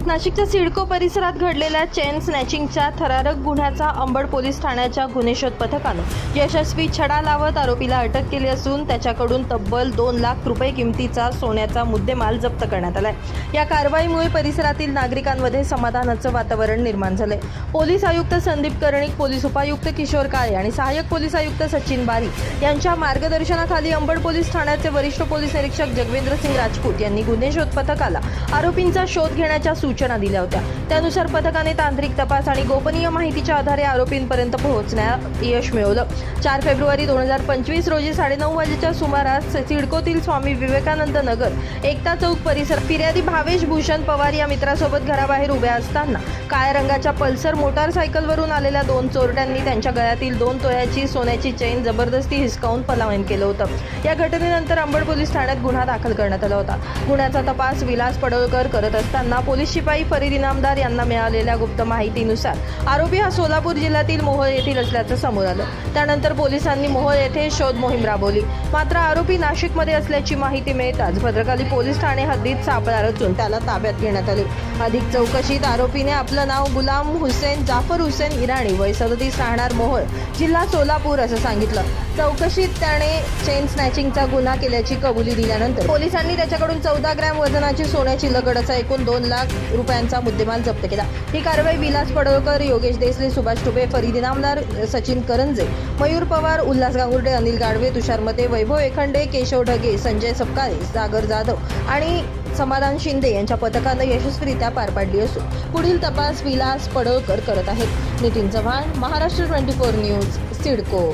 नाशिकच्या सिडको परिसरात घडलेल्या चेन स्नॅचिंगच्या थरारक गुन्ह्याचा अंबड पोलीस ठाण्याच्या गुन्हे शोध पथकानं यशस्वी छडा लावत आरोपीला अटक केली असून त्याच्याकडून तब्बल 2 लाख रुपये किमतीचा सोन्याचा मुद्देमाल जप्त करण्यात आलाय। या कारवाईमुळे परिसरातील नागरिकांमध्ये समाधानाचं वातावरण निर्माण झालंय। पोलीस आयुक्त संदीप कर्णिक, पोलीस उपायुक्त किशोर काळे आणि सहाय्यक पोलीस आयुक्त सचिन बारी यांच्या मार्गदर्शनाखाली अंबड पोलीस ठाण्याचे वरिष्ठ पोलीस निरीक्षक जगवेंद्र सिंग राजपूत यांनी गुन्हे शोध पथकाला आरोपींचा शोध घेण्याच्या सूचना दिल्या होत्या। त्यानुसार पथकाने तांत्रिक तपास आणि गोपनीय माहितीच्या आधारे आरोपींपर्यंत पोहोचण्यात यश मिळवलं। 4 फेब्रुवारी 2025 रोजी 9:30 वाजेच्या सुमारास सिडकोतील स्वामी विवेकानंद नगर एकता चौक परिसर फिर्यादी भावेश भूषण पवार या मित्रासोबत घराबाहेर उभ्या असताना काळ्या रंगाच्या पल्सर मोटारसायकलवरून आलेल्या 2 चोरट्यांनी त्यांच्या गळ्यातील 2 तोळ्याची सोन्याची चेन जबरदस्ती हिसकावून पलायन केलं होतं। या घटनेनंतर अंबड पोलीस ठाण्यात गुन्हा दाखल करण्यात आला होता। गुन्ह्याचा तपास विलास पडळकर करत असताना पोलीस शिपाई फरीद इनामदार यांना मिळालेल्या गुप्त माहितीनुसार आरोपी हा सोलापूर जिल्ह्यातील मोहोळ येथील असल्याचं समोर आलं। त्यानंतर पोलिसांनी मोहोळ येथे शोध मोहीम राबवली, मात्र आरोपी नाशिकमध्ये असल्याची माहिती मिळताच भद्रकाली पोलीस ठाणे हद्दीत सापळा रचून त्याला ताब्यात घेण्यात आले। अधिक चौकशीत आरोपीने आपलं नाव गुलाम हुसेन जाफर हुसेन इराणी, वय 37, राहणार मोहोळ, जिल्हा सोलापूर असं सांगितलं। चौकशीत त्याने चेन स्नॅचिंगचा गुन्हा केल्याची कबुली दिल्यानंतर पोलिसांनी त्याच्याकडून 14 ग्रॅम वजनाची सोन्याची लगड असा एकूण 2 लाख रुपयांचा मुद्देमाल जप्त केला। ही कारवाई विलास पडळकर, योगेश देसले, सुभाष टुपे, फरीद इनामदार, सचिन करंजे, मयूर पवार, उल्हास गांगुर्डे, अनिल गाडवे, तुषार मते, वैभव एखंडे, केशव ढगे, संजय सपकाळे, सागर जाधव आणि समाधान शिंदे यांच्या पथकानं यशस्वीरित्या पार पाडली असून पुढील तपास विलास पडळकर करत आहेत। नितीन चव्हाण, महाराष्ट्र 24 न्यूज, सिडको।